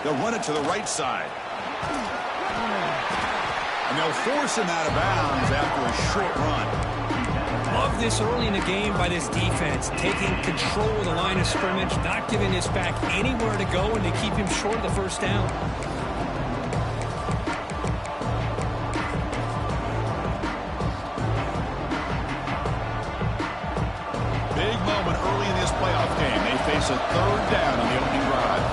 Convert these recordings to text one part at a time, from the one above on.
They'll run it to the right side. And they'll force him out of bounds after a short run. Love this early in the game by this defense, taking control of the line of scrimmage, not giving this back anywhere to go, and they keep him short of the first down. Big moment early in this playoff game. They face a third down on the opening drive.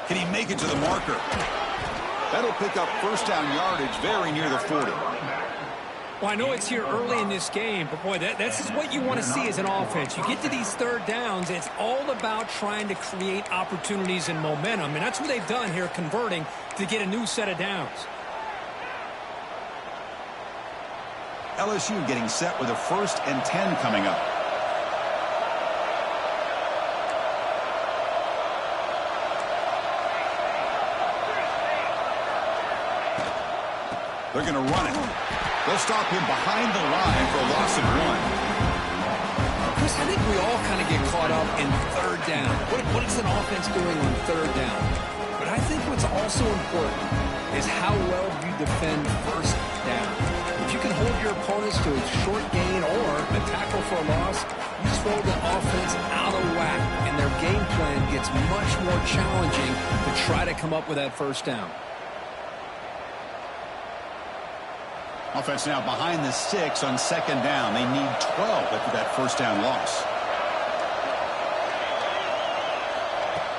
Can he make it to the marker? That'll pick up first down yardage very near the 40. Well, I know it's here early in this game, but boy, that's just what you want to see as an offense. You get to these third downs, it's all about trying to create opportunities and momentum, and that's what they've done here, converting to get a new set of downs. LSU getting set with a 1st and 10 coming up. They're going to run it. They'll stop him behind the line for a loss of 1. Chris, I think we all kind of get caught up in third down. What is an offense doing on third down? But I think what's also important is how well you defend first down. If you can hold your opponents to a short gain or a tackle for a loss, you throw the offense out of whack, and their game plan gets much more challenging to try to come up with that first down. Offense now behind the 6 on 2nd down. They need 12 after that first down loss.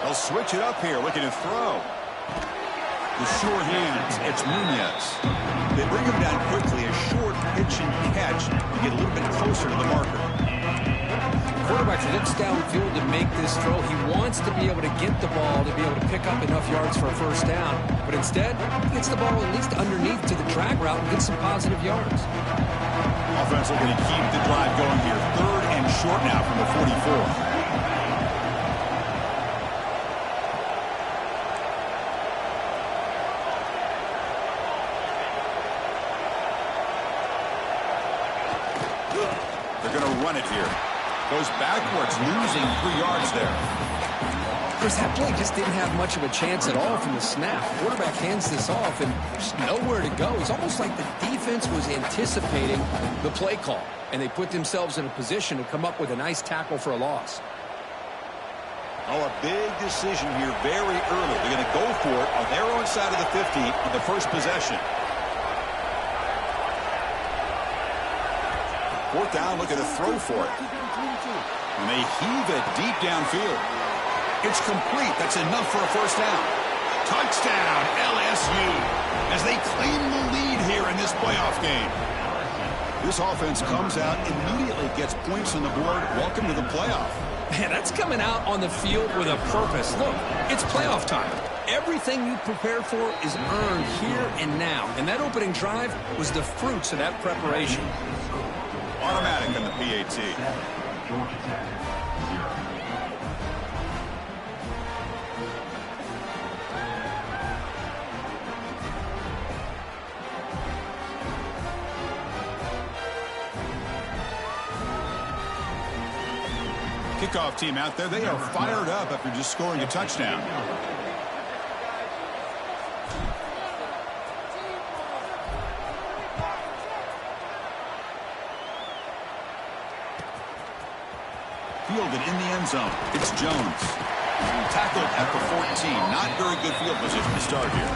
They'll switch it up here, looking to throw. The sure hands, it's Munoz. They bring him down quickly, a short pitch and catch to get a little bit closer to the marker. The quarterback looks downfield to make this throw. He wants to be able to get the ball to be able to pick up enough yards for a first down. But instead, he gets the ball at least underneath to the drag route and gets some positive yards. Offense looking to keep the drive going here. 3rd and short now from the 44. They're going to run it here. Goes backwards, losing 3 yards there. Chris, that play just didn't have much of a chance at all from the snap. The quarterback hands this off and just nowhere to go. It's almost like the defense was anticipating the play call, and they put themselves in a position to come up with a nice tackle for a loss. Oh, a big decision here very early. They're going to go for it on their own side of the 50 on the first possession. 4th down, looking to throw for it. And they heave it deep downfield. It's complete. That's enough for a first down. Touchdown, LSU, as they claim the lead here in this playoff game. This offense comes out, immediately gets points on the board. Welcome to the playoff. Man, that's coming out on the field with a purpose. Look, it's playoff time. Everything you prepared for is earned here and now. And that opening drive was the fruits of that preparation. Automatic on the PAT. Kickoff team out there, they are fired up after just scoring a touchdown. Fielded in the end zone. It's Jones. Tackled at the 14. Not very good field position to start here.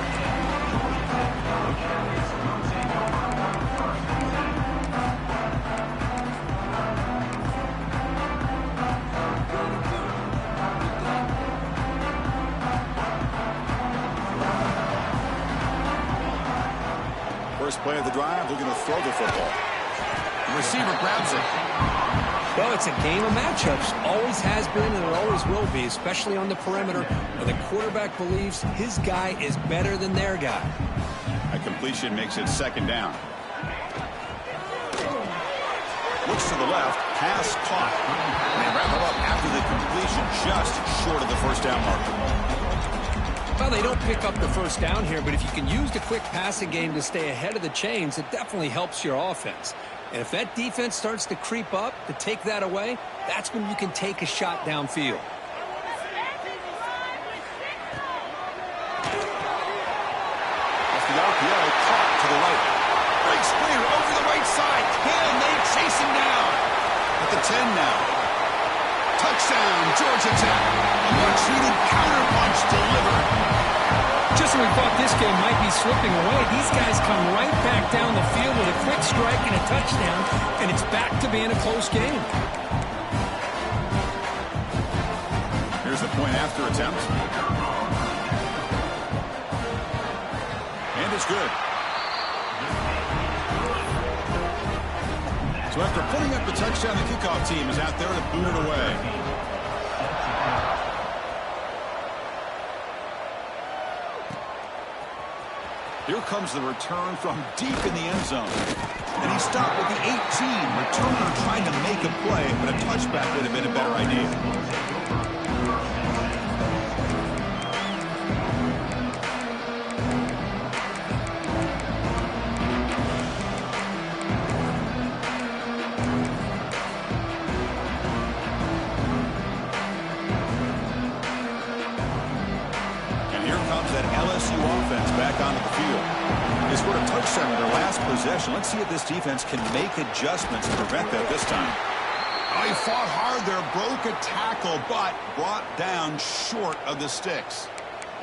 First play of the drive, looking to throw the football. The receiver grabs it. Well, it's a game of matchups. Always has been and it always will be, especially on the perimeter where the quarterback believes his guy is better than their guy. A completion makes it 2nd down. Looks to the left, pass caught. And they wrap it up after the completion, just short of the first down marker. Well, they don't pick up the first down here, but if you can use the quick passing game to stay ahead of the chains, it definitely helps your offense. And if that defense starts to creep up to take that away, that's when you can take a shot downfield. Off the RPO, caught to the right. Breaks clear over the right side. Can they chase him down? At the 10 now. Touchdown, Georgia Tech. A much-needed counterpunch delivered. Just when we thought this game might be slipping away, these guys come right back down the field with a quick strike and a touchdown, and it's back to being a close game. Here's the point after attempt. And it's good. So after putting up the touchdown, the kickoff team is out there to boot it away. Here comes the return from deep in the end zone. And he stopped with the 18. Returner trying to make a play, but a touchback would have been a better idea. Offense back onto the field. They scored a touchdown in their last possession. Let's see if this defense can make adjustments to prevent that this time. Oh, he fought hard there, broke a tackle, but brought down short of the sticks.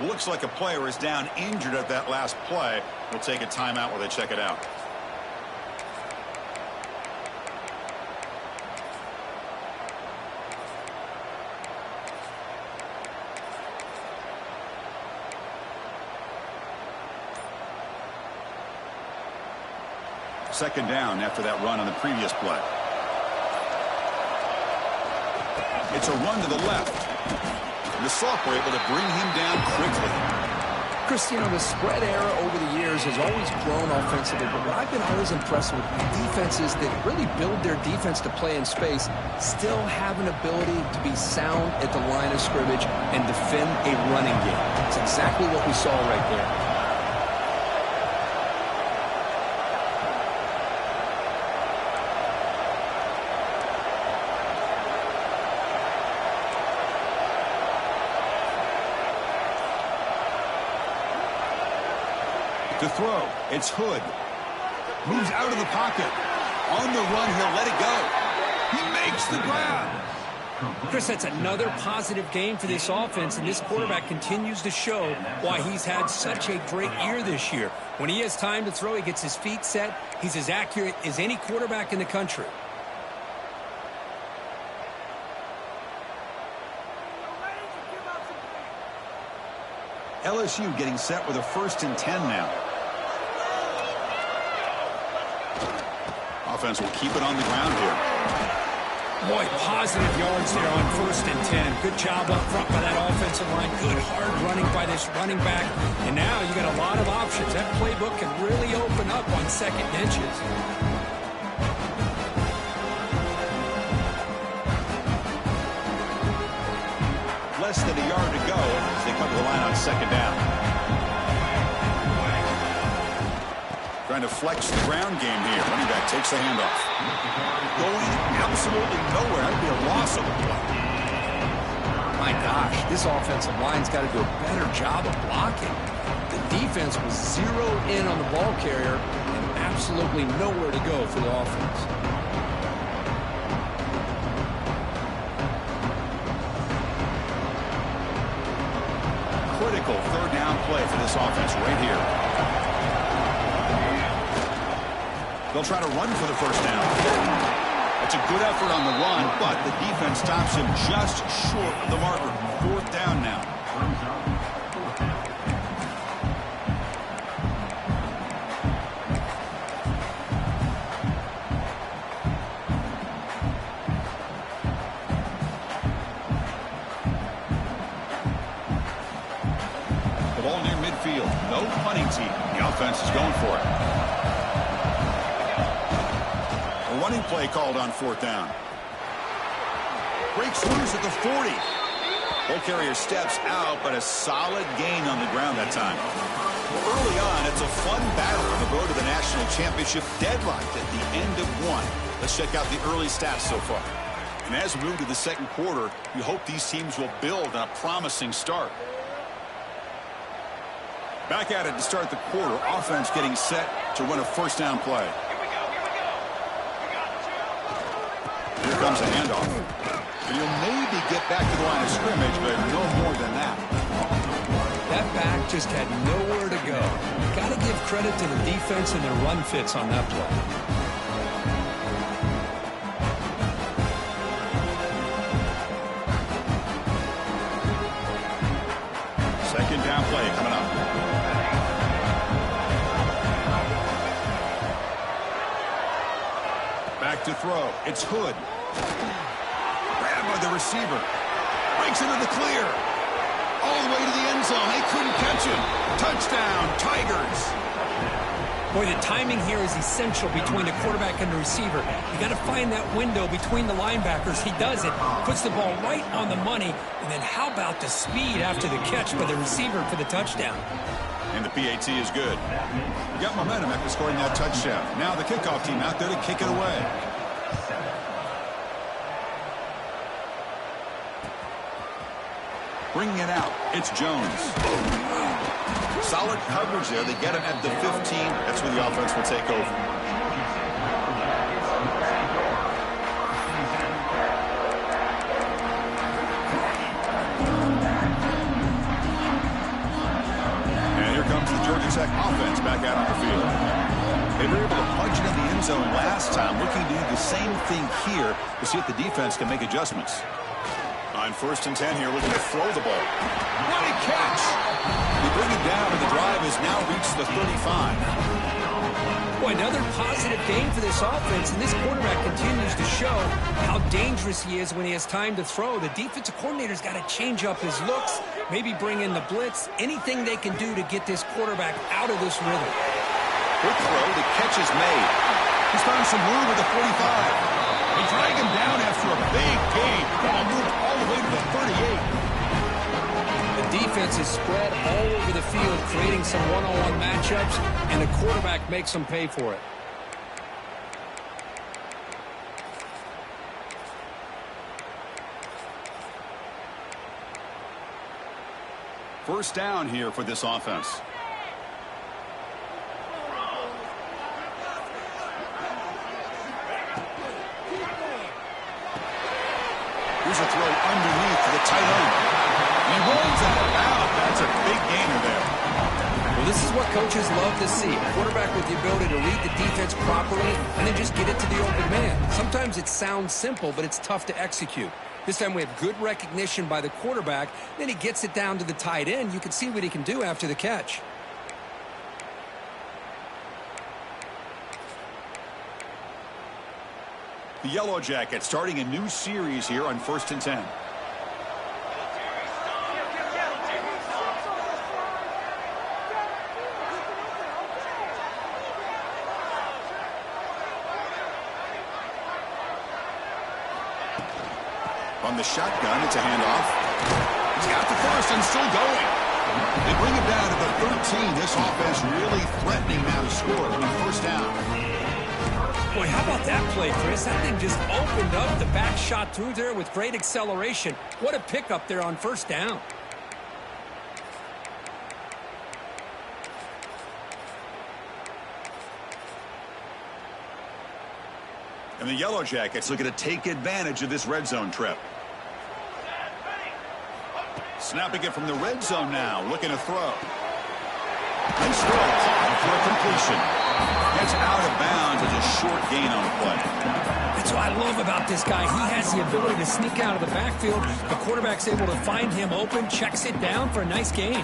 Looks like a player is down injured at that last play. We'll take a timeout while they check it out. Second down after that run on the previous play. It's a run to the left. And the Sox were able to bring him down quickly. Chris, you know, the spread era over the years has always grown offensively, but what I've been always impressed with defenses that really build their defense to play in space still have an ability to be sound at the line of scrimmage and defend a running game. It's exactly what we saw right there. To throw, it's Hood. Moves out of the pocket. On the run, he'll let it go. He makes the grab. Chris, that's another positive game for this offense, and this quarterback continues to show why he's had such a great year this year. When he has time to throw, he gets his feet set. He's as accurate as any quarterback in the country. LSU getting set with a 1st and 10 now. Offense will keep it on the ground here. Boy, positive yards there on 1st and 10. Good job up front by that offensive line. Good hard running by this running back. And now you got a lot of options. That playbook can really open up on second and inches. Less than a yard to go as they come to the line on 2nd down. Trying to flex the ground game here. Running back takes the handoff. Going absolutely nowhere. That'd be a loss of the play. My gosh, this offensive line's got to do a better job of blocking. The defense was zeroed in on the ball carrier and absolutely nowhere to go for the offense. Critical 3rd down play for this offense right here. They'll try to run for the 1st down. It's a good effort on the run, but the defense stops him just short of the marker. 4th down now. The ball near midfield. No punting team. The offense is going for it. Running play called on 4th down. Breaks loose at the 40. Ball carrier steps out, but a solid gain on the ground that time. Early on, it's a fun battle on the road to the national championship, deadlocked at the end of one. Let's check out the early stats so far. And as we move to the second quarter, you hope these teams will build on a promising start. Back at it to start the quarter. Offense getting set to run a first down play. Here comes a handoff. And he'll maybe get back to the line of scrimmage, but no more than that. That back just had nowhere to go. Got to give credit to the defense and their run fits on that play. Second down play coming up. Back to throw. It's Hood. Grabbed by the receiver. Breaks into the clear. All the way to the end zone. They couldn't catch him. Touchdown, Tigers. Boy, the timing here is essential between the quarterback and the receiver. You got to find that window between the linebackers. He does it. Puts the ball right on the money. And then how about the speed after the catch by the receiver for the touchdown? And the PAT is good. Got momentum after scoring that touchdown. Now the kickoff team out there to kick it away. Bringing it out, it's Jones. Solid coverage there. They get him at the 15. That's where the offense will take over. And here comes the Georgia Tech offense back out on the field. They were able to punch it in the end zone last time, looking to do the same thing here to see if the defense can make adjustments. On 1st and 10 here, looking to throw the ball. What a catch! They bring it down, and the drive has now reached the 35. Boy, another positive game for this offense, and this quarterback continues to show how dangerous he is when he has time to throw. The defensive coordinator's got to change up his looks, maybe bring in the blitz, anything they can do to get this quarterback out of this rhythm. Good throw, the catch is made. He's found some room at the 45. They drag him down after a big gain. Ball moved all the way to the 38. The defense is spread all over the field, creating some one-on-one matchups, and the quarterback makes them pay for it. First down here for this offense. Here's a throw underneath to the tight end. He rolls out of bounds. That's a big gainer there. Well, this is what coaches love to see. A quarterback with the ability to read the defense properly and then just get it to the open man. Sometimes it sounds simple, but it's tough to execute. This time we have good recognition by the quarterback. Then he gets it down to the tight end. You can see what he can do after the catch. The Yellow Jackets starting a new series here on 1st and 10. On the shotgun, it's a handoff. He's got the first and still going. They bring it down to the 13. This offense really threatening now to score on first down. Boy, how about that play, Chris? That thing just opened up. The back shot through there with great acceleration. What a pickup there on first down. And the Yellow Jackets looking to take advantage of this red zone trip. Snapping it from the red zone now, looking to throw. Nice throw, caught for a completion. Gets out of bounds as a short gain on the play. That's what I love about this guy. He has the ability to sneak out of the backfield. The quarterback's able to find him open, checks it down for a nice gain.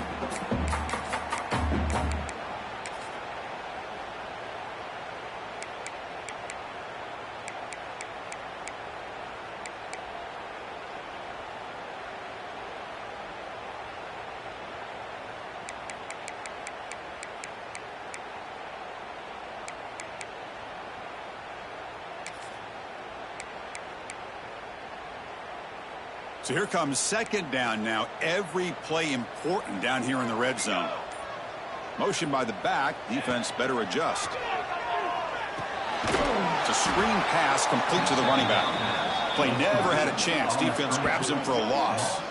So here comes second down now. Every play important down here in the red zone. Motion by the back. Defense better adjust. It's a screen pass complete to the running back. Play never had a chance. Defense grabs him for a loss.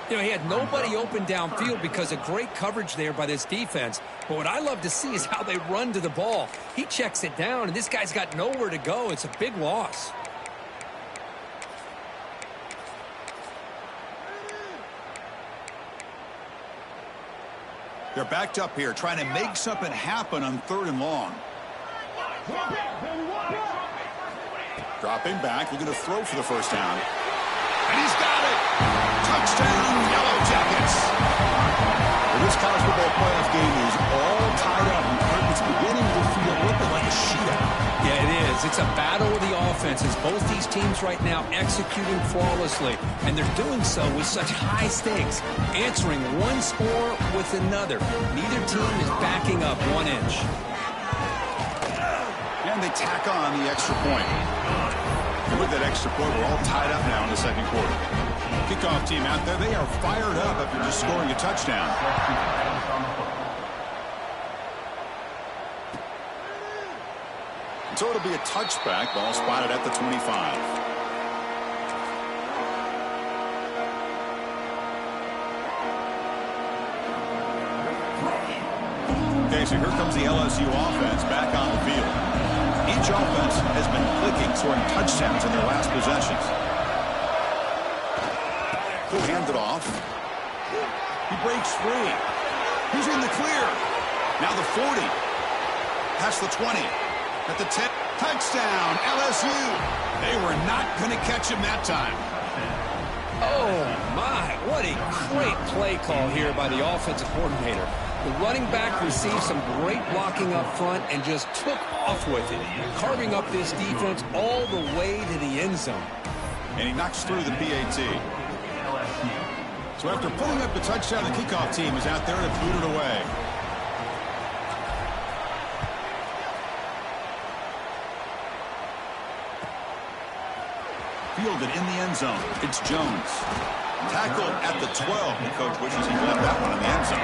You know, he had nobody open downfield because of great coverage there by this defense. But what I love to see is how they run to the ball. He checks it down, and this guy's got nowhere to go. It's a big loss. They're backed up here, trying to make something happen on 3rd and long. Dropping back, looking to throw for the first down. And he's got it! Touchdown, Yellow Jackets! Well, this college football playoff game is all tied up, and it's beginning to feel looking like a shootout. Yeah, it is. It's a battle of the offenses. Both these teams right now executing flawlessly, and they're doing so with such high stakes, answering one score with another. Neither team is backing up 1 inch. And they tack on the extra point. And with that extra point, we're all tied up now in the second quarter. Kickoff team out there, they are fired up after just scoring a touchdown. So it'll be a touchback. Ball spotted at the 25. Okay, so here comes the LSU offense back on the field. Each offense has been clicking, scoring touchdowns in their last possessions. He'll hand it off. He breaks free. He's in the clear. Now the 40. Past the 20. At the 10. Touchdown, LSU. They were not going to catch him that time. Oh, my. What a great play call here by the offensive coordinator. The running back received some great blocking up front and just took off with it, carving up this defense all the way to the end zone. And he knocks through the PAT. So after pulling up the touchdown, the kickoff team is out there to boot it away. Fielded in the end zone. It's Jones. Tackled at the 12. The coach wishes he left that one in the end zone.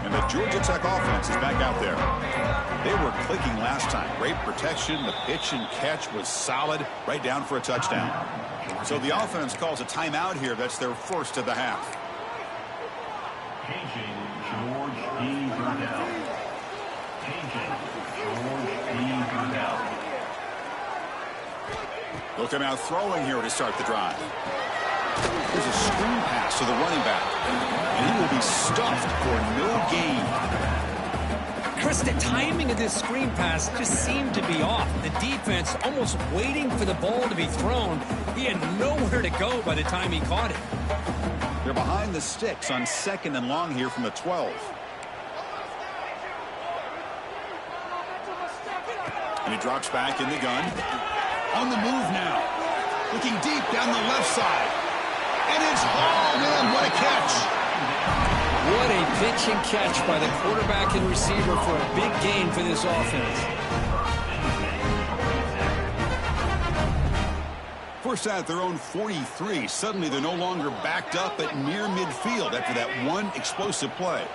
And the Georgia Tech offense is back out there. They were clicking last time. Great protection. The pitch and catch was solid. Right down for a touchdown. So the offense calls a timeout here. That's their first of the half. Look at him out throwing here to start the drive. There's a screen pass to the running back. And he will be stuffed for no gain. Chris, the timing of this screen pass just seemed to be off. The defense almost waiting for the ball to be thrown. He had nowhere to go by the time he caught it. They're behind the sticks on 2nd and long here from the 12. And he drops back in the gun. On the move now. Looking deep down the left side. And it's hauled in. What a catch. What a pitch and catch by the quarterback and receiver for a big gain for this offense. First out at their own 43. Suddenly they're no longer backed up at near midfield after that one explosive play.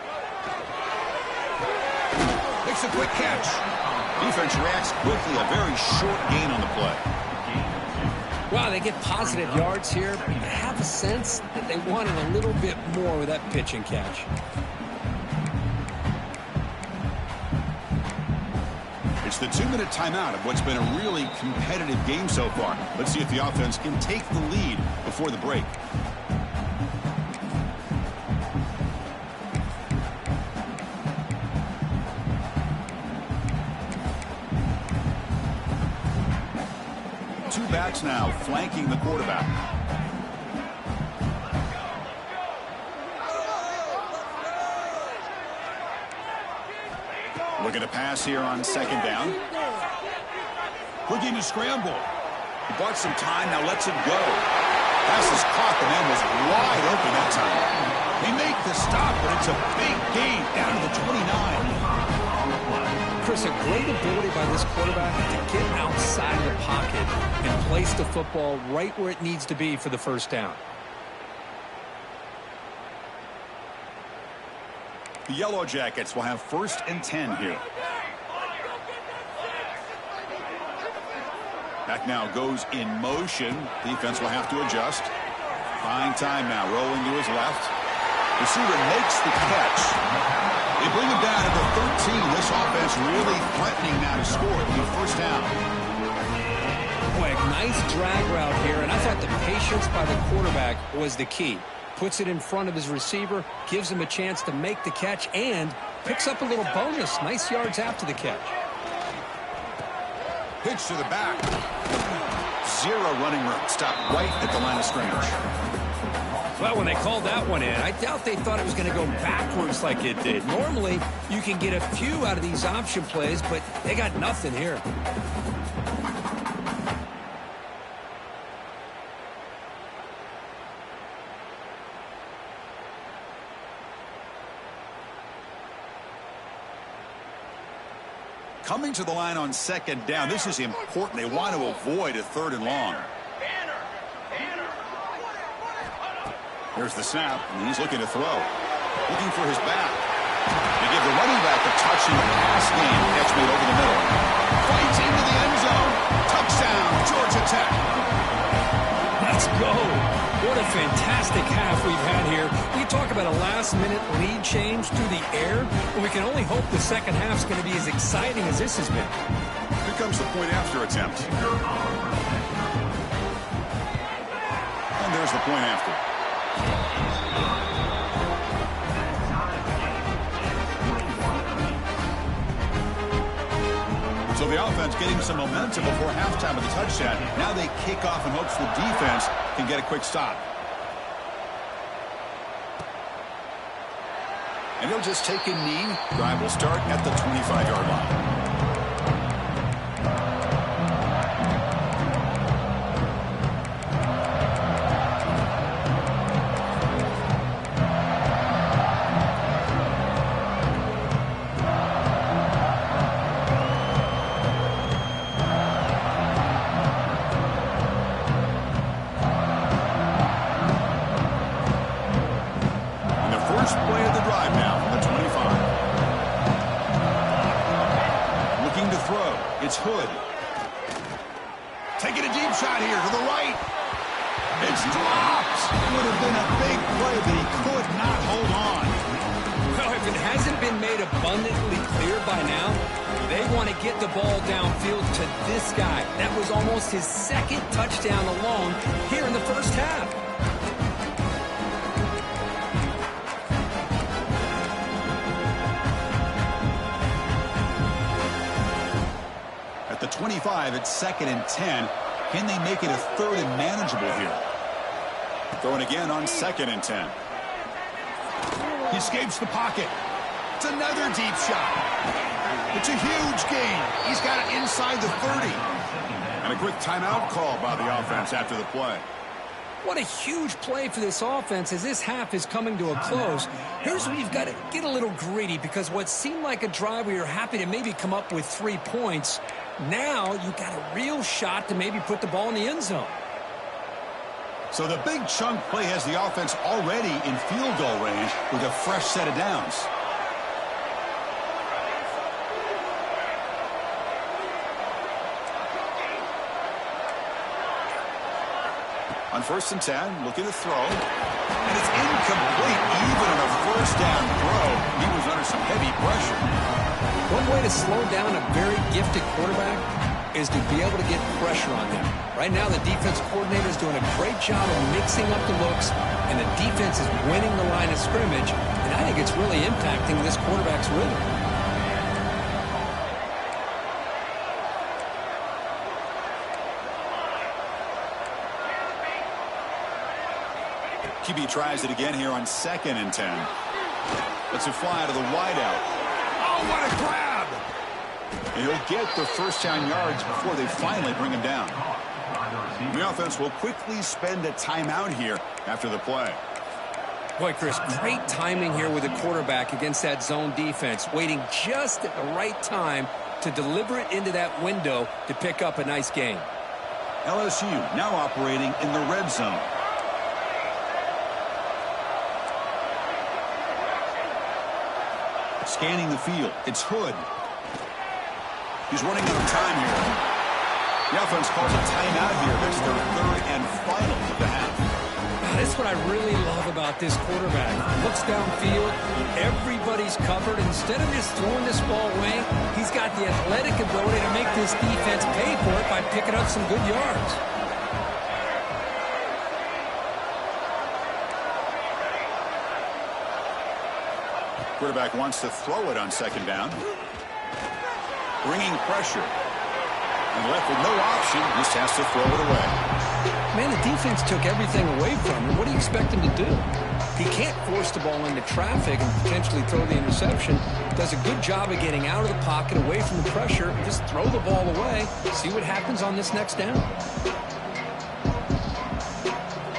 Makes a quick catch. Defense reacts quickly. A very short gain on the play. Wow, they get positive yards here. I have a sense that they wanted a little bit more with that pitch and catch. It's the 2-minute timeout of what's been a really competitive game so far. Let's see if the offense can take the lead before the break. Two backs now flanking the quarterback. Looking to pass here on 2nd down. Looking to scramble. He bought some time, now lets it go. Pass is caught. The man was wide open that time. They make the stop, but it's a big gain down to the 29. Chris, a great ability by this quarterback to get outside of the pocket and place the football right where it needs to be for the first down. The Yellow Jackets will have 1st and 10 here. Back now goes in motion. Defense will have to adjust. Buying time now, rolling to his left. Receiver makes the catch. They bring him down at the 13. This offense really threatening now to score. It'll be 1st down. Boy, a nice drag route here, and I thought the patience by the quarterback was the key. Puts it in front of his receiver, gives him a chance to make the catch, and picks up a little bonus. Nice yards after the catch. Pitch to the back. 0 running room. Stop right at the line of scrimmage. Well, when they called that one in, I doubt they thought it was going to go backwards like it did. Normally, you can get a few out of these option plays, but they got nothing here. Coming to the line on 2nd down. This is important. They want to avoid a 3rd and long. Here's the snap, and he's looking to throw. Looking for his back. They give the running back a touch in the pass game. Catch made over the middle. Fights into the end zone. Touchdown, Georgia Tech. Let's go. What a fantastic half we've had here. We talk about a last-minute lead change through the air, but we can only hope the second half is going to be as exciting as this has been. Here comes the point after attempt. And there's the point after. So the offense getting some momentum before halftime of the touchdown. Now they kick off in hopes the defense can get a quick stop. And he'll just take a knee. Drive will start at the 25-yard line. It's Hood. Taking a deep shot here to the right. It's dropped. It would have been a big play, but he could not hold on. Well, if it hasn't been made abundantly clear by now, they want to get the ball downfield to this guy. That was almost his 2nd touchdown alone here in the first half. The 25 at 2nd and 10. Can they make it a 3rd and manageable here? Throwing again on 2nd and 10. He escapes the pocket. It's another deep shot. It's a huge gain. He's got it inside the 30. And a quick timeout call by the offense after the play. What a huge play for this offense as this half is coming to a close. Here's where you've got to get a little greedy, because what seemed like a drive where you're happy to maybe come up with 3 points, now you've got a real shot to maybe put the ball in the end zone. So the big chunk play has the offense already in field goal range with a fresh set of downs. On 1st and 10, looking to throw. And it's incomplete, even on a 1st down throw. He was under some heavy pressure. One way to slow down a very gifted quarterback is to be able to get pressure on him. Right now, the defense coordinator is doing a great job of mixing up the looks, and the defense is winning the line of scrimmage, and I think it's really impacting this quarterback's rhythm. QB tries it again here on 2nd and 10. Lets it fly to the wideout. Oh, what a grab! And he'll get the first down yards before they finally bring him down. The offense will quickly spend a timeout here after the play. Boy, Chris, great timing here with the quarterback against that zone defense, waiting just at the right time to deliver it into that window to pick up a nice gain. LSU now operating in the red zone. Scanning the field. It's Hood. He's running out of time here. The offense calls a timeout here. That's their third and final of the half. That's what I really love about this quarterback. Looks downfield, everybody's covered. Instead of just throwing this ball away, he's got the athletic ability to make this defense pay for it by picking up some good yards. Quarterback wants to throw it on second down. Bringing pressure. And left with no option, just has to throw it away. Man, the defense took everything away from him. What do you expect him to do? He can't force the ball into traffic and potentially throw the interception. Does a good job of getting out of the pocket, away from the pressure, and just throw the ball away. See what happens on this next down.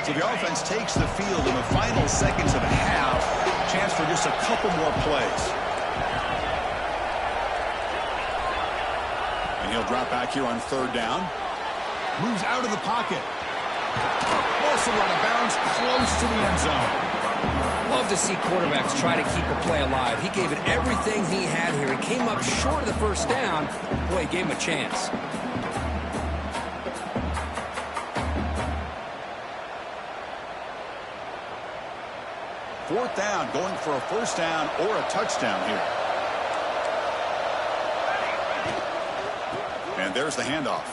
So the offense takes the field in the final seconds of the half. Chance for just a couple more plays. And he'll drop back here on third down. Moves out of the pocket. Also out of bounds, close to the end zone. Love to see quarterbacks try to keep a play alive. He gave it everything he had here. He came up short of the first down. Boy, he gave him a chance. Fourth down, going for a first down or a touchdown here. And there's the handoff.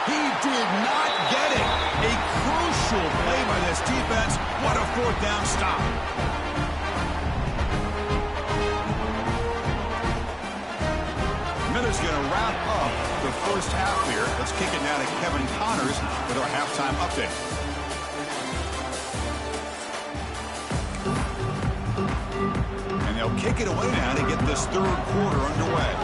He did not get it. A crucial play by this defense. What a fourth down stop. Miller's going to wrap up the first half here. Let's kick it now to Kevin Connors with our halftime update. And they'll kick it away now to get this third quarter underway.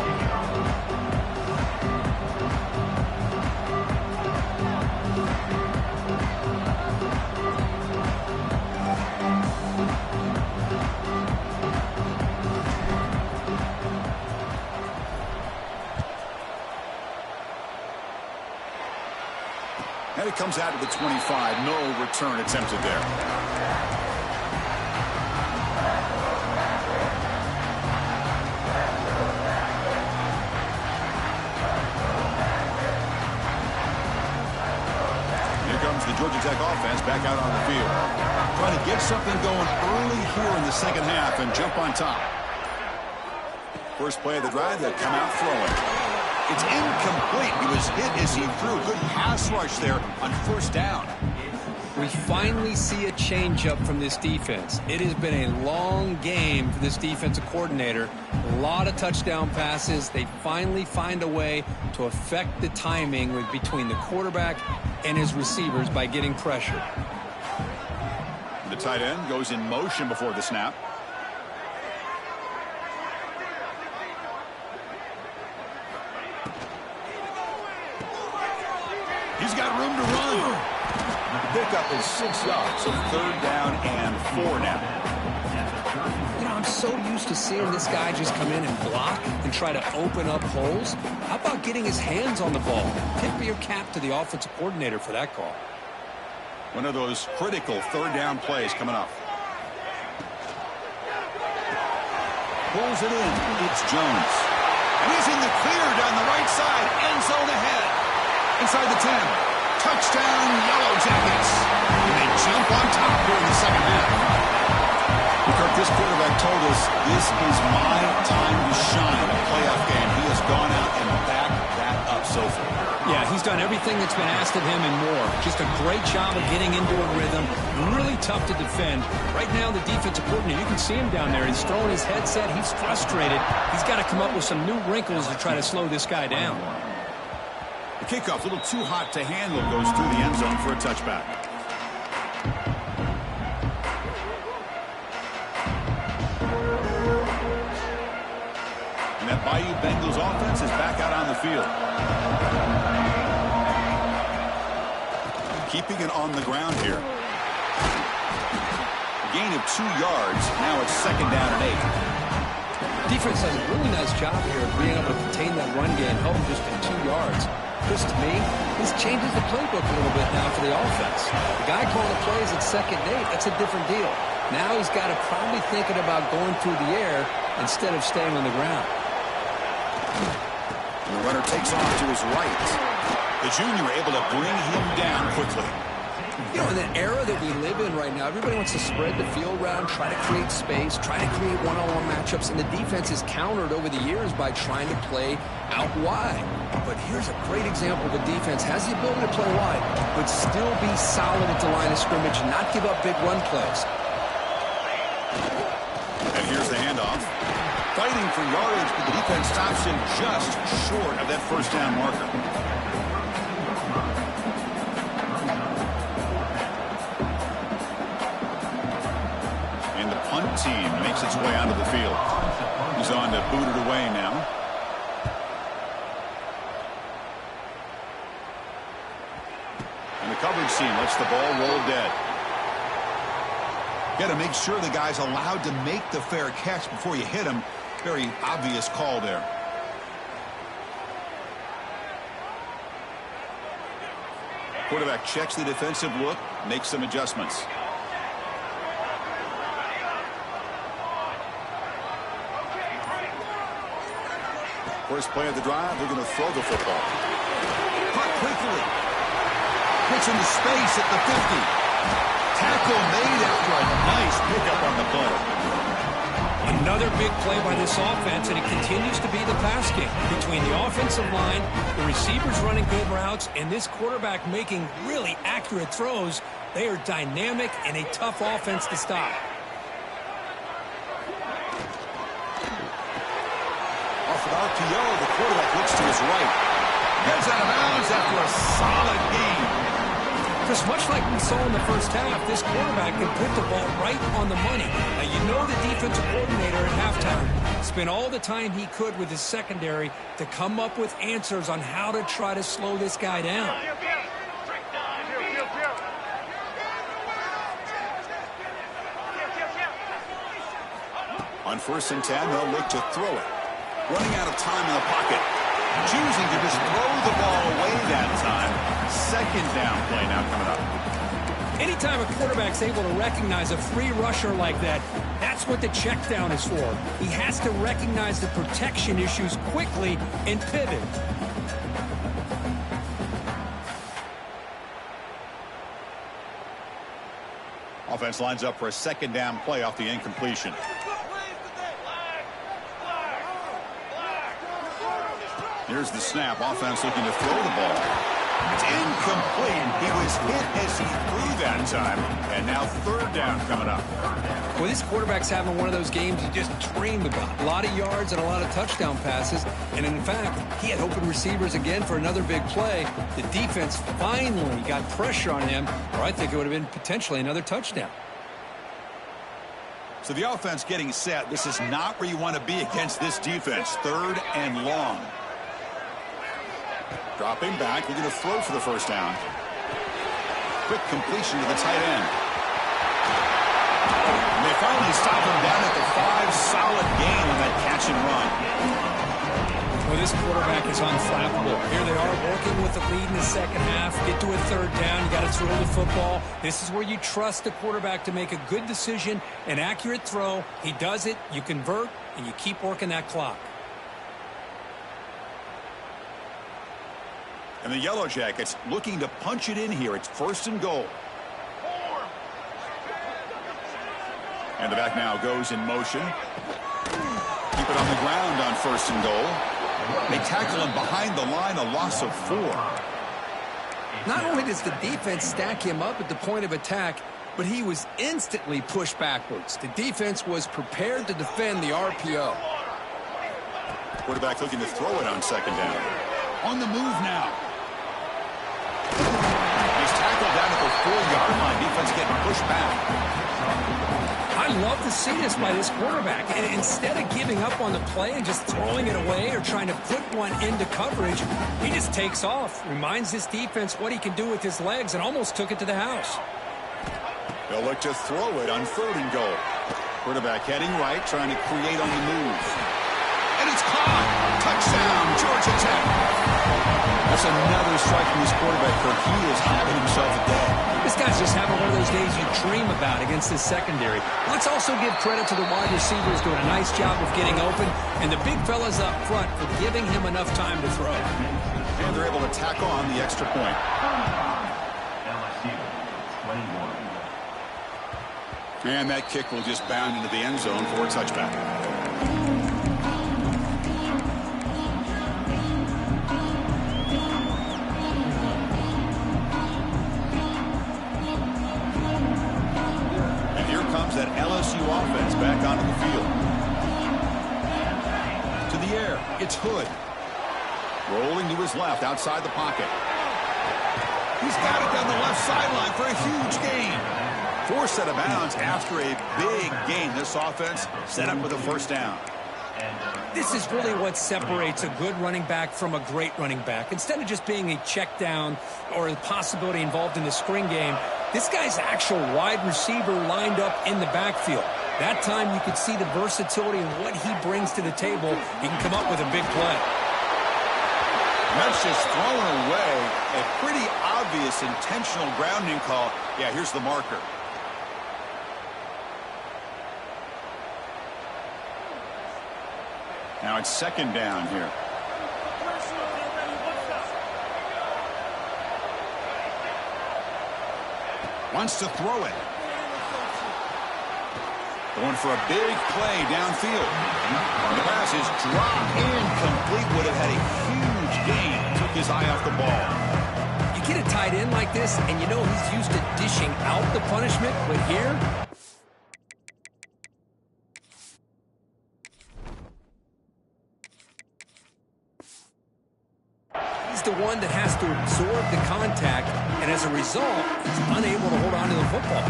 And it comes out to the 25. No return attempted there. Here comes the Georgia Tech offense back out on the field. Trying to get something going early here in the second half and jump on top. First play of the drive, they'll come out throwing. It's incomplete. He was hit as he threw. Good pass rush there on first down. We finally see a changeup from this defense. It has been a long game for this defensive coordinator. A lot of touchdown passes. They finally find a way to affect the timing between the quarterback and his receivers by getting pressure. The tight end goes in motion before the snap. He's got room to run. The pickup is 6 yards, so third down and 4 now. You know, I'm so used to seeing this guy just come in and block and try to open up holes. How about getting his hands on the ball? Tip your cap to the offensive coordinator for that call. One of those critical third down plays coming up. Pulls it in. It's Jones. And he's in the clear down the right side. End zone ahead. Inside the 10. Touchdown, Yellow Jackets. And they jump on top here in the second half. Kirk, this quarterback told us this is my time to shine. A playoff game. He has gone out and backed that up so far. Yeah, he's done everything that's been asked of him and more. Just a great job of getting into a rhythm. Really tough to defend. Right now, the defensive coordinator, you can see him down there. He's throwing his headset. He's frustrated. He's got to come up with some new wrinkles to try to slow this guy down. The kickoff, a little too hot to handle, goes through the end zone for a touchback. Bengals offense is back out on the field. Keeping it on the ground here. Gain of 2 yards. Now it's 2nd down and 8. Defense does a really nice job here of being able to contain that run game, help them just in 2 yards. Chris, to me, this changes the playbook a little bit now for the offense. The guy calling the plays at 2nd and 8, that's a different deal. Now he's got to probably thinking about going through the air instead of staying on the ground. And the runner takes off to his right. The junior able to bring him down quickly. You know, in the era that we live in right now, everybody wants to spread the field around, try to create space, try to create one-on-one matchups, and the defense is countered over the years by trying to play out wide. But here's a great example of a defense has the ability to play wide, but still be solid at the line of scrimmage, not give up big run plays. And here's the handoff. Fighting for yardage, but the defense stops him just short of that 1st down marker. Team makes its way onto the field. He's on to boot it away now. And the coverage team lets the ball roll dead. Got to make sure the guy's allowed to make the fair catch before you hit him. Very obvious call there. Quarterback checks the defensive look, makes some adjustments. First play of the drive, they're going to throw the football. Caught quickly. Gets into space at the 50. Tackle made after a nice pickup on the play. Another big play by this offense, and it continues to be the pass game. Between the offensive line, the receivers running good routes, and this quarterback making really accurate throws, they are dynamic and a tough offense to stop. RPO, the quarterback looks to his right. Gets out of bounds after a solid gain. Just much like we saw in the 1st half, this quarterback can put the ball right on the money. Now, you know the defensive coordinator at halftime spent all the time he could with his secondary to come up with answers on how to try to slow this guy down. On 1st and 10, they'll look to throw it. Running out of time in the pocket. Choosing to just throw the ball away that time. 2nd down play now coming up. Anytime a quarterback's able to recognize a free rusher like that, that's what the check down is for. He has to recognize the protection issues quickly and pivot. Offense lines up for a 2nd down play off the incompletion. Here's the snap. Offense looking to throw the ball. It's incomplete. He was hit as he threw that time. And now 3rd down coming up. Well, this quarterback's having one of those games you just dream about. A lot of yards and a lot of touchdown passes. And in fact, he had open receivers again for another big play. The defense finally got pressure on him, or I think it would have been potentially another touchdown. So the offense getting set. This is not where you want to be against this defense. 3rd and long. Dropping back, we're going to throw for the 1st down. Quick completion to the tight end. And they finally stop him down at the 5. Solid gain on that catch and run. Well, this quarterback is unflappable. Here they are working with the lead in the 2nd half. Get to a 3rd down, you got to throw the football. This is where you trust the quarterback to make a good decision, an accurate throw. He does it, you convert, and you keep working that clock. And the Yellow Jackets looking to punch it in here. It's 1st and goal. And the back now goes in motion. Keep it on the ground on 1st and goal. They tackle him behind the line, a loss of 4. Not only does the defense stack him up at the point of attack, but he was instantly pushed backwards. The defense was prepared to defend the RPO. Quarterback looking to throw it on 2nd down. On the move now. He's tackled down at the 4-yard line. Defense getting pushed back. I love to see this by this quarterback. And instead of giving up on the play and just throwing it away or trying to put one into coverage, he just takes off, reminds this defense what he can do with his legs, and almost took it to the house. They'll look to throw it on 3rd and goal. Quarterback heading right, trying to create on the move. And it's caught. Touchdown, Georgia Tech. That's another strike from this quarterback, Kirk. He is having himself a day. This guy's just having one of those days you dream about against this secondary. Let's also give credit to the wide receivers doing a nice job of getting open, and the big fellas up front for giving him enough time to throw. And they're able to tack on the extra point. And that kick will just bound into the end zone for a touchback. And here comes that LSU offense back onto the field. To the air, it's Hood. Rolling to his left outside the pocket. He's got it down the left sideline for a huge gain. 4 out of bounds after a big game. This offense set up with a first down. This is really what separates a good running back from a great running back. Instead of just being a check down or a possibility involved in the screen game, this guy's actual wide receiver lined up in the backfield. That time you could see the versatility and what he brings to the table. He can come up with a big play. That's just thrown away. A pretty obvious intentional grounding call. Yeah, here's the marker. Now it's 2nd down here. Wants to throw it. Going for a big play downfield. The pass is dropped incomplete. Would have had a huge gain. Took his eye off the ball. You get a tight end like this, and you know he's used to dishing out the punishment, but here, he's the one that has to absorb the contact, and as a result, he's unable to hold on to the football.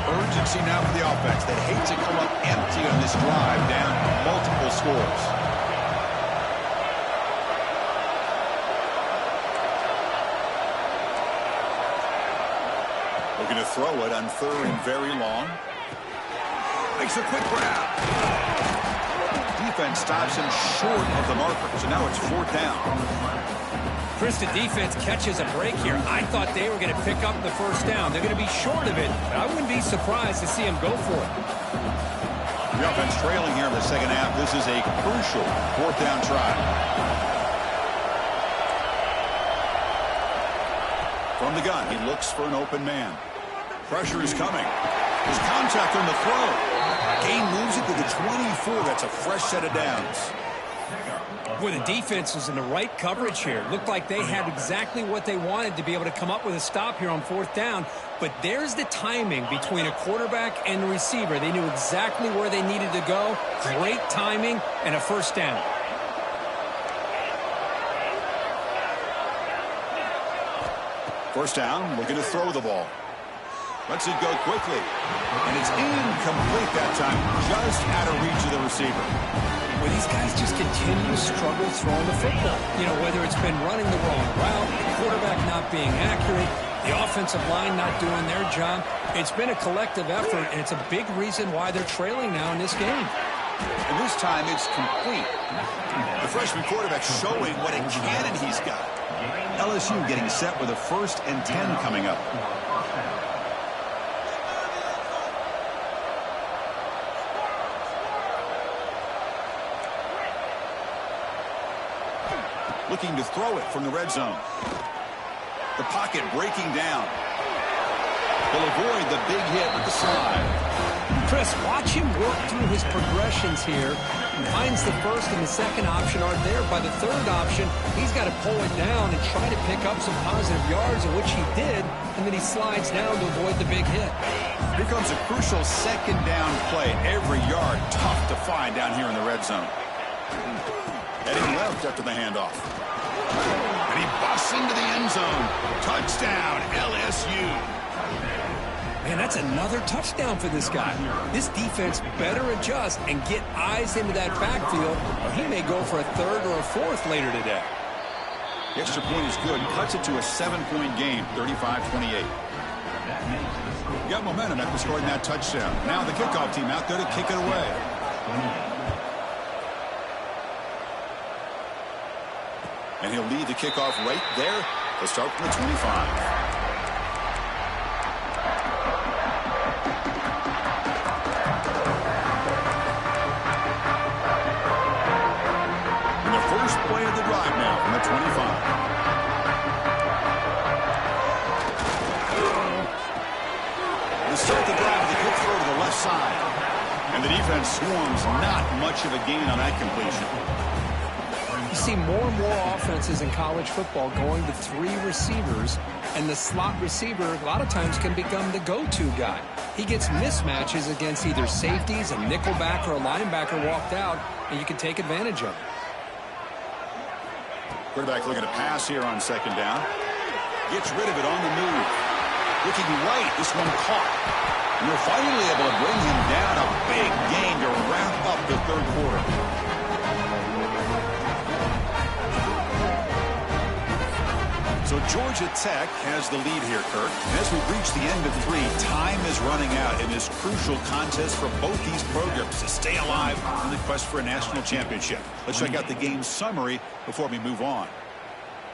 Urgency now for the offense that hates to come up empty on this drive, down multiple scores. Looking to throw it on 3rd and very long. Makes a quick grab. Defense stops him short of the marker, so now it's 4th down. Chris, the defense catches a break here. I thought they were going to pick up the first down. They're going to be short of it, but I wouldn't be surprised to see him go for it. The offense trailing here in the second half. This is a crucial 4th down try. From the gun, he looks for an open man. Pressure is coming. There's contact on the throw. Gain moves it to the 24. That's a fresh set of downs. Boy, the defense was in the right coverage here. Looked like they had exactly what they wanted to be able to come up with a stop here on 4th down. But there's the timing between a quarterback and the receiver. They knew exactly where they needed to go. Great timing and a first down. First down, looking to throw the ball. Lets it go quickly. And it's incomplete that time, just out of reach of the receiver. Well, these guys just continue to struggle throwing the football. You know, whether it's been running the wrong route, the quarterback not being accurate, the offensive line not doing their job. It's been a collective effort, and it's a big reason why they're trailing now in this game. And this time it's complete. The freshman quarterback showing what a cannon he's got. LSU getting set with a 1st and 10 coming up. Looking to throw it from the red zone. The pocket breaking down. He'll avoid the big hit with the slide. Chris, watch him work through his progressions here. He finds the first and the second option aren't there. By the third option, he's got to pull it down and try to pick up some positive yards, of which he did, and then he slides down to avoid the big hit. Here comes a crucial 2nd down play. Every yard tough to find down here in the red zone. Heading left after the handoff. And he busts into the end zone. Touchdown, LSU. Man, that's another touchdown for this guy. This defense better adjust and get eyes into that backfield, or he may go for a third or a fourth later today. The extra point is good. Cuts it to a 7-point game, 35-28. Got momentum after scoring that touchdown. Now the kickoff team out there to kick it away. And he'll lead the kickoff right there to start from the 25. Play of the drive now from the 25. To start the drive with a quick throw to the left side. And the defense swarms, not much of a gain on that completion. You see more and more offenses in college football going to 3 receivers, and the slot receiver a lot of times can become the go-to guy. He gets mismatches against either safeties, a nickelback, or a linebacker walked out, and you can take advantage of it. Quarterback looking to pass here on second down. Gets rid of it on the move. Looking right, this one caught. And they're finally able to bring him down. A big gain to wrap up the third quarter. So Georgia Tech has the lead here, Kirk. And as we reach the end of 3, time is running out in this crucial contest for both these programs to stay alive in the quest for a national championship. Let's check out the game summary before we move on.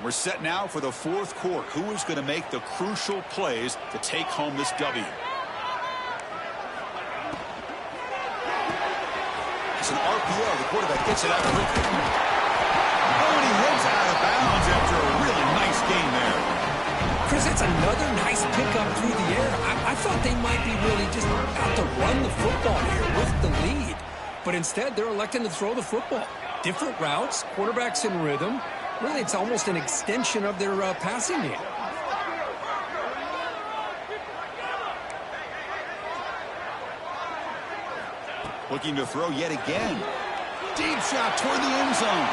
We're set now for the fourth quarter. Who is going to make the crucial plays to take home this W? It's an RPO. The quarterback gets it out quickly. Oh, and he heads out of bounds after a really nice gain there. Chris, that's another nice pickup through the air. I thought they might be really just out to run the football here with the lead. But instead, they're electing to throw the football. Different routes, quarterbacks in rhythm. Really, it's almost an extension of their passing game. Looking to throw yet again. Deep shot toward the end zone.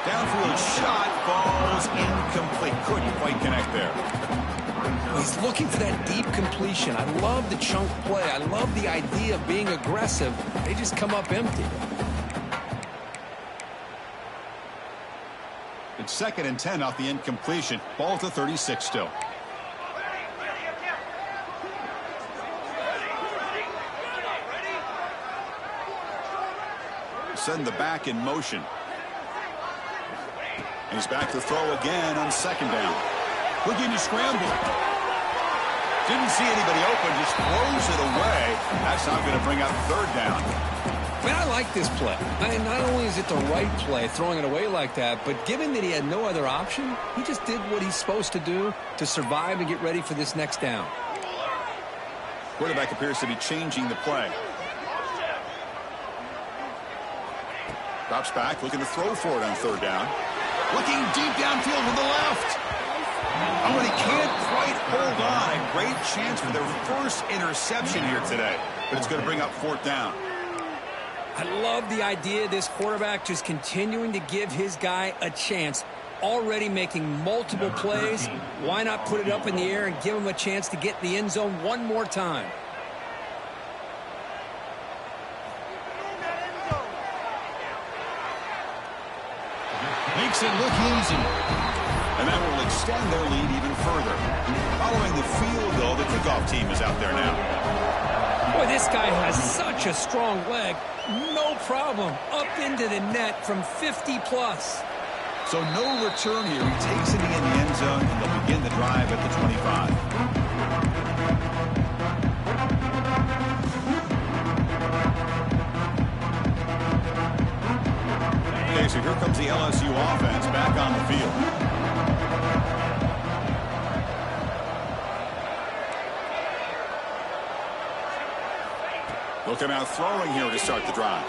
Downfield shot falls incomplete. Couldn't quite connect there. He's looking for that deep completion. I love the chunk play. I love the idea of being aggressive. They just come up empty. It's 2nd and 10 off the incompletion. Ball to 36 still. Send the back in motion. And he's back to throw again on second down. Looking to scramble. Didn't see anybody open, just throws it away. That's not going to bring up third down. Man, I like this play. Not only is it the right play, throwing it away like that, but given that he had no other option, he just did what he's supposed to do to survive and get ready for this next down. Quarterback appears to be changing the play. Drops back, looking to throw for it on third down. Looking deep downfield with the left. Oh, and he can't quite hold on. A great chance for their first interception here today. But it's going to bring up fourth down. I love the idea of this quarterback just continuing to give his guy a chance. Already making multiple plays. Why not put it up in the air and give him a chance to get in the end zone one more time? Makes it look easy. And that will extend their lead even further. Following the field goal, the kickoff team is out there now. Boy, this guy has such a strong leg. No problem. Up into the net from 50-plus. So no return here. He takes it in the end zone, and they'll begin the drive at the 25. Okay, so here comes the LSU offense back on the field. Looking out throwing here to start the drive.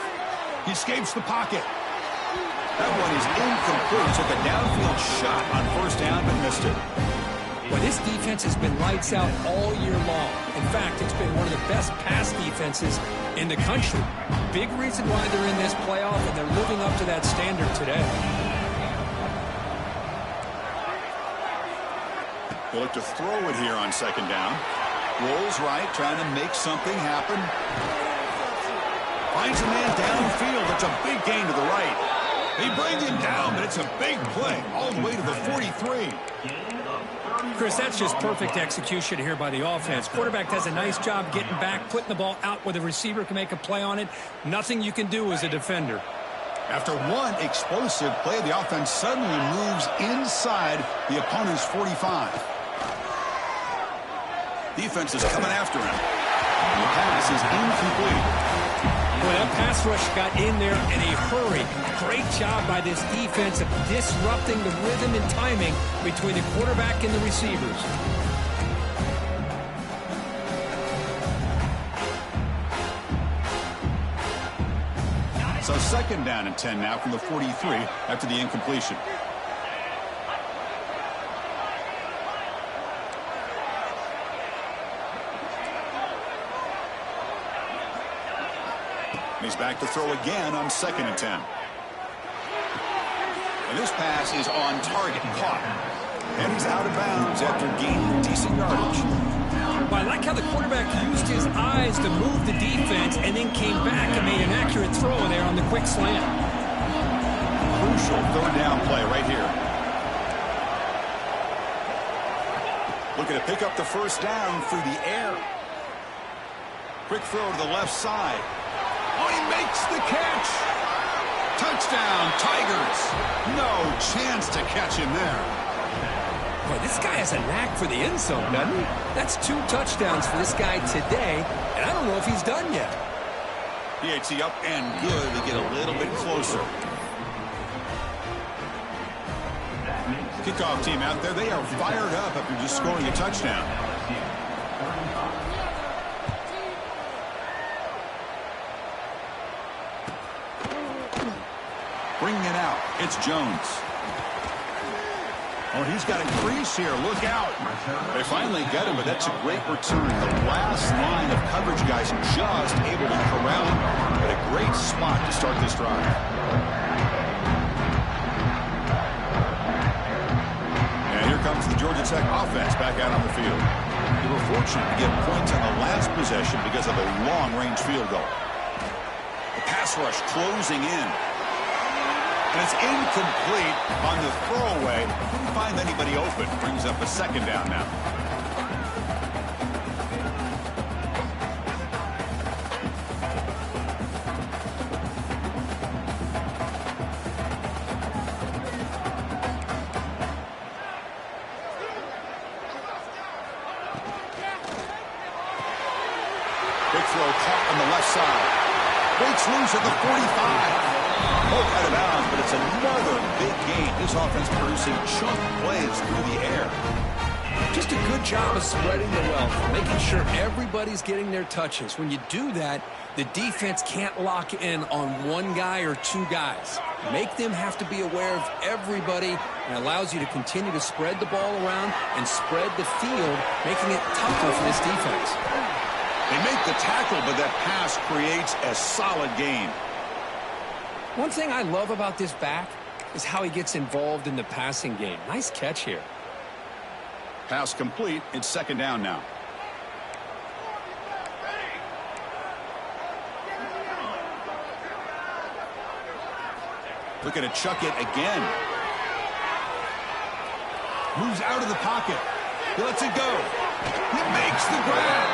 He escapes the pocket. That one is incomplete. Took a downfield shot on first down, but missed it. Well, this defense has been lights out all year long. In fact, it's been one of the best pass defenses in the country. Big reason why they're in this playoff, and they're living up to that standard today. They'll look to throw it here on second down. Rolls right, trying to make something happen. Finds a man downfield. It's a big gain to the right. They bring him down, but it's a big play all the way to the 43. Chris, that's just perfect execution here by the offense. Quarterback does a nice job getting back, putting the ball out where the receiver can make a play on it. Nothing you can do as a defender. After one explosive play, the offense suddenly moves inside the opponent's 45. Defense is coming after him. The pass is incomplete. Boy, that pass rush got in there in a hurry. Great job by this defense of disrupting the rhythm and timing between the quarterback and the receivers. So second down and 10 now from the 43 after the incompletion. He's back to throw again on second and 10. And this pass is on target, caught. And he's out of bounds after gaining decent yardage. Well, I like how the quarterback used his eyes to move the defense and then came back and made an accurate throw there on the quick slant. Crucial third down play right here. Looking to pick up the first down through the air. Quick throw to the left side. Oh, he makes the catch. Touchdown, Tigers. No chance to catch him there. Boy, this guy has a knack for the end zone, doesn't he? That's 2 touchdowns for this guy today, and I don't know if he's done yet. PAT up and good to get a little bit closer. Kickoff team out there, they are fired up after just scoring a touchdown. Bringing it out, it's Jones. Oh, he's got a crease here. Look out. They finally got him, but that's a great return. The last line of coverage guys just able to corral him, but a great spot to start this drive. And here comes the Georgia Tech offense back out on the field. They were fortunate to get points on the last possession because of a long-range field goal. The pass rush closing in. And it's incomplete on the throwaway. Couldn't find anybody open. Brings up a second down now. Big throw caught on the left side. Breaks loose at the 45. Both out of bounds, but it's another big gain. This offense producing chunk plays through the air. Just a good job of spreading the wealth, making sure everybody's getting their touches. When you do that, the defense can't lock in on one guy or 2 guys. Make them have to be aware of everybody, and allows you to continue to spread the ball around and spread the field, making it tougher for this defense. They make the tackle, but that pass creates a solid gain. One thing I love about this back is how he gets involved in the passing game. Nice catch here. Pass complete. It's second down now. Looking to chuck it again. Moves out of the pocket. He lets it go. He makes the grab.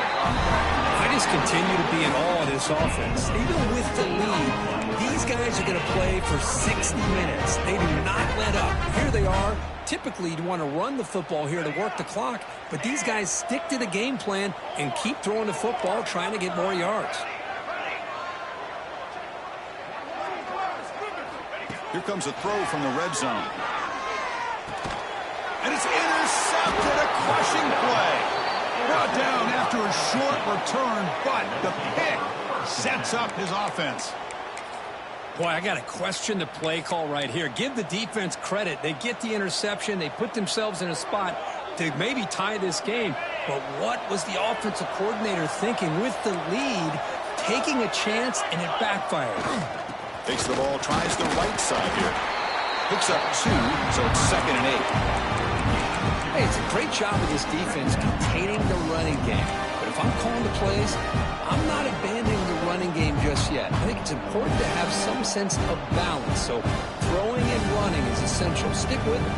I just continue to be in awe of this offense. Even with the lead, these guys are going to play for 60 minutes. They do not let up. Here they are. Typically, you'd want to run the football here to work the clock, but these guys stick to the game plan and keep throwing the football, trying to get more yards. Here comes a throw from the red zone. And it's intercepted, a crushing play. Brought down after a short return, but the pick sets up his offense. Boy, I got to question the play call right here. Give the defense credit. They get the interception. They put themselves in a spot to maybe tie this game. But what was the offensive coordinator thinking with the lead, taking a chance, and it backfired? Takes the ball, tries the right side here. Picks up 2, so it's 2nd and 8. Hey, it's a great job of this defense containing the running game. But if I'm calling the plays, I'm not abandoning the running game just yet. I think it's important to have some sense of balance. So throwing and running is essential. Stick with it.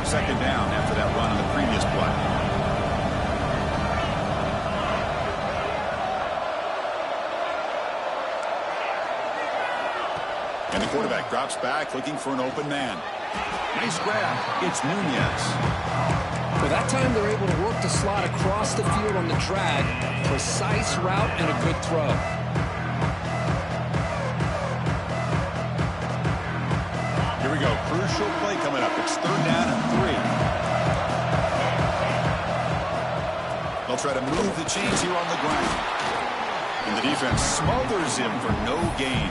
2nd down after that run on the previous play. And the quarterback drops back looking for an open man. Nice grab. It's Nunez. Well, that time they're able to work the slot across the field on the drag. Precise route and a good throw. Here we go. Crucial play coming up. It's 3rd down and 3. They'll try to move the chains here on the ground. And the defense smothers him for no gain.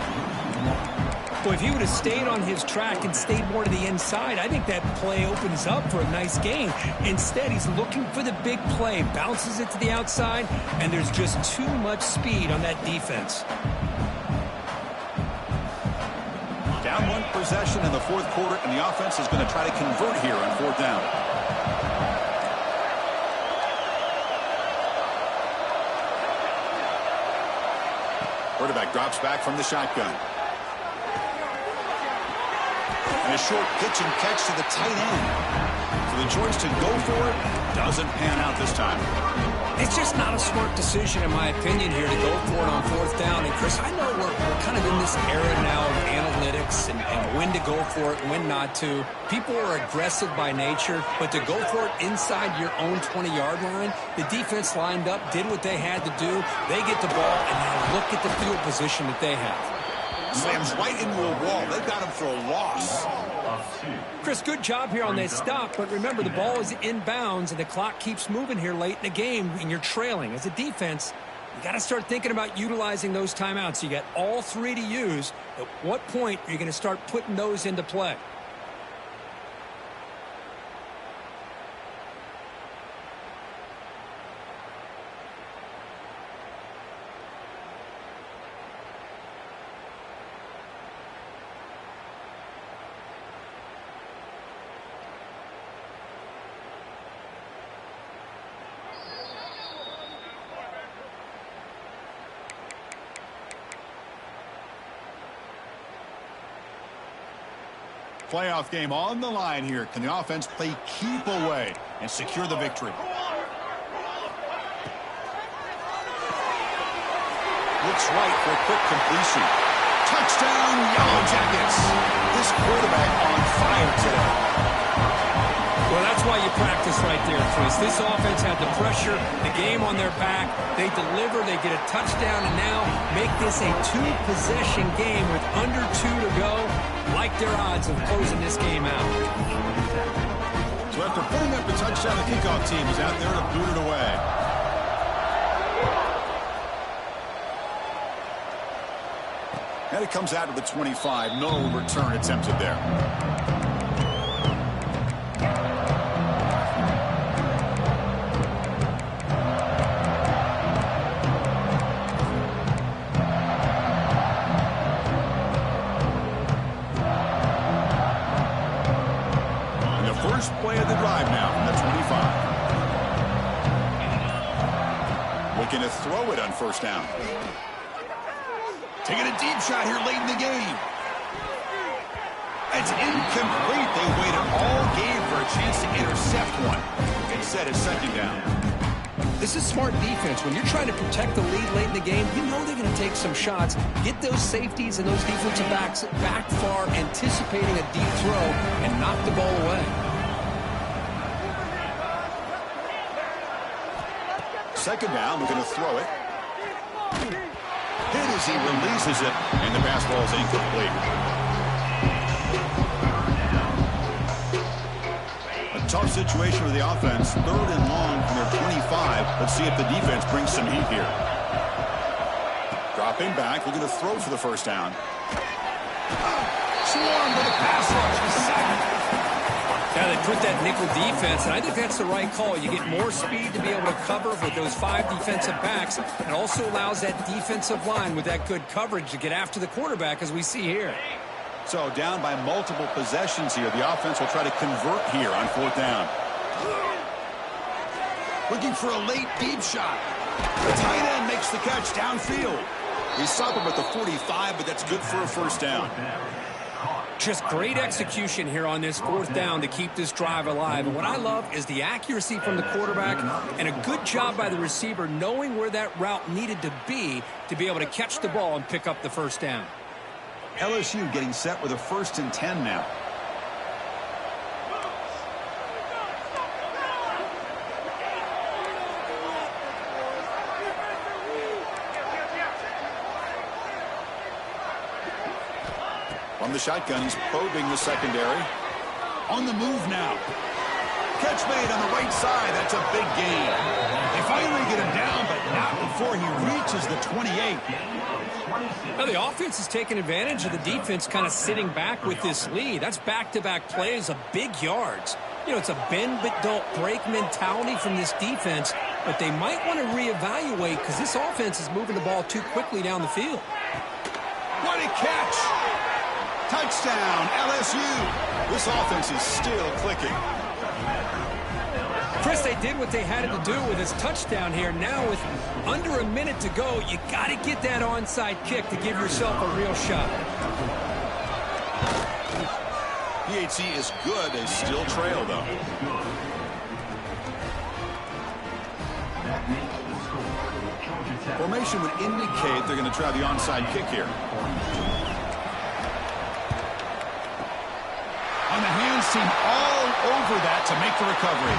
Well, if he would have stayed on his track and stayed more to the inside, I think that play opens up for a nice gain. Instead, he's looking for the big play, bounces it to the outside, and there's just too much speed on that defense. Down 1 possession in the 4th quarter, and the offense is going to try to convert here on 4th down. Quarterback drops back from the shotgun. And a short pitch and catch to the tight end. So the choice to go for it doesn't pan out this time. It's just not a smart decision, in my opinion, here to go for it on 4th down. And, Chris, I know we're kind of in this era now of analytics and when to go for it, when not to. People are aggressive by nature, but to go for it inside your own 20-yard line, the defense lined up, did what they had to do. They get the ball, and now look at the field position that they have. Slams right into a wall. They've got him for a loss. Chris, good job here on that stop, but remember the ball is inbounds and the clock keeps moving here late in the game and you're trailing. As a defense, you got to start thinking about utilizing those timeouts. You got all 3 to use. At what point are you going to start putting those into play? Playoff game on the line here. Can the offense play keep away and secure the victory? Looks right for a quick completion. Touchdown, Yellow Jackets. This quarterback on fire today. Well, that's why you practice right there, Chris. This offense had the pressure, the game on their back. They deliver, they get a touchdown, and now make this a 2-possession game with under 2 to go. Like their odds of closing this game out. So after putting up the touchdown, the kickoff team is out there to boot it away. And it comes out to the 25. No return attempted there. First play of the drive now from the 25. Looking to throw it on 1st down. Taking a deep shot here late in the game. It's incomplete. They waited all game for a chance to intercept one. Instead, it's 2nd down. This is smart defense. When you're trying to protect the lead late in the game, you know they're going to take some shots. Get those safeties and those defensive backs back far, anticipating a deep throw, and knock the ball away. 2nd down, we're going to throw it. Hit as he releases it, and the pass ball is incomplete. A tough situation for the offense. 3rd and long from their 25. Let's see if the defense brings some heat here. Dropping back, looking to throw for the 1st down. Swarm with a pass rush. Yeah, they put that nickel defense, and I think that's the right call. You get more speed to be able to cover with those 5 defensive backs, and also allows that defensive line with that good coverage to get after the quarterback, as we see here. So down by multiple possessions here. The offense will try to convert here on 4th down. Looking for a late deep shot. The tight end makes the catch downfield. He stopped him at the 45, but that's good for a 1st down. Just great execution here on this 4th down to keep this drive alive. And what I love is the accuracy from the quarterback and a good job by the receiver knowing where that route needed to be able to catch the ball and pick up the 1st down. LSU getting set with a 1st and 10 now. From the shotgun, he's probing the secondary. On the move now. Catch made on the right side. That's a big gain. They finally get him down, but not before he reaches the 28. Now the offense is taking advantage of the defense kind of sitting back with this lead. That's back-to-back plays of big yards. You know, it's a bend but don't break mentality from this defense, but they might want to reevaluate because this offense is moving the ball too quickly down the field. What a catch! Touchdown, LSU. This offense is still clicking. Chris, they did what they had to do with his touchdown here. Now with under a minute to go, you got to get that onside kick to give yourself a real shot. PHC is good. They still trail, though. Formation would indicate they're going to try the onside kick here. On the hands team all over that to make the recovery.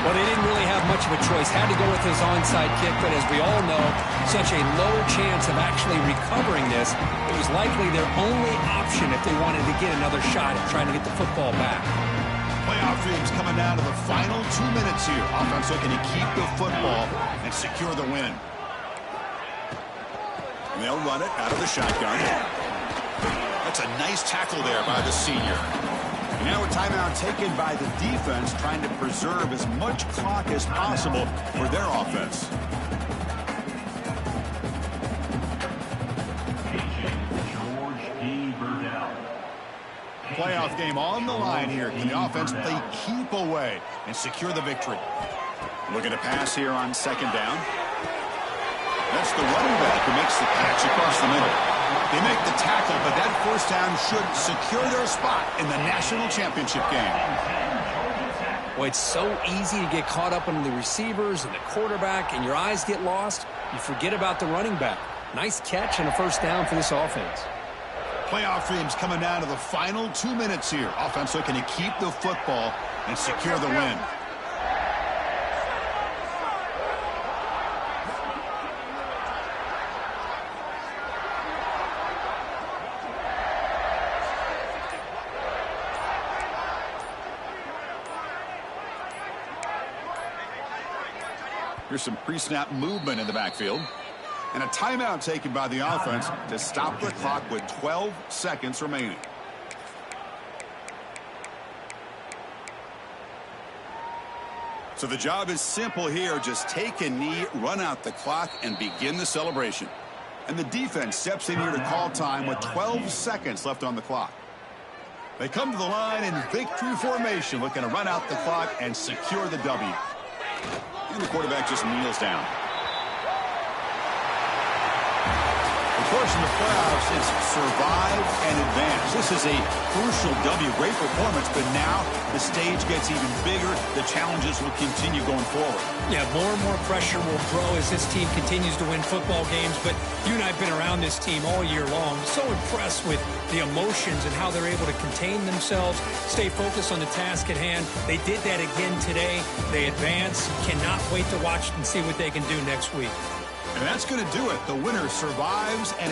Well, they didn't really have much of a choice. Had to go with his onside kick, but as we all know, such a low chance of actually recovering this. It was likely their only option if they wanted to get another shot at trying to get the football back. Playoff dreams coming down to the final 2 minutes here. Offense looking to keep the football and secure the win. And they'll run it out of the shotgun. That's a nice tackle there by the senior. And now a timeout taken by the defense, trying to preserve as much clock as possible for their offense. Playoff game on the line here. Can the offense play keep away and secure the victory? Looking to pass here on 2nd down. That's the running back who makes the catch across the middle. They make the tackle, but that 1st down should secure their spot in the national championship game. Well, it's so easy to get caught up in the receivers and the quarterback, and your eyes get lost. You forget about the running back. Nice catch and a 1st down for this offense. Playoff dreams coming down to the final 2 minutes here. Offense looking to keep the football and secure the win. Here's some pre-snap movement in the backfield. And a timeout taken by the offense to stop the clock with 12 seconds remaining. So the job is simple here. Just take a knee, run out the clock, and begin the celebration. And the defense steps in here to call time with 12 seconds left on the clock. They come to the line in victory formation, looking to run out the clock and secure the W. And the quarterback just kneels down. The course in the playoffs is survive and advance. This is a crucial W. Great performance, but now the stage gets even bigger. The challenges will continue going forward. Yeah, more and more pressure will grow as this team continues to win football games, but you and I have been around this team all year long. So impressed with the emotions and how they're able to contain themselves, stay focused on the task at hand. They did that again today. They advance. Cannot wait to watch and see what they can do next week. And that's going to do it. The winner survives and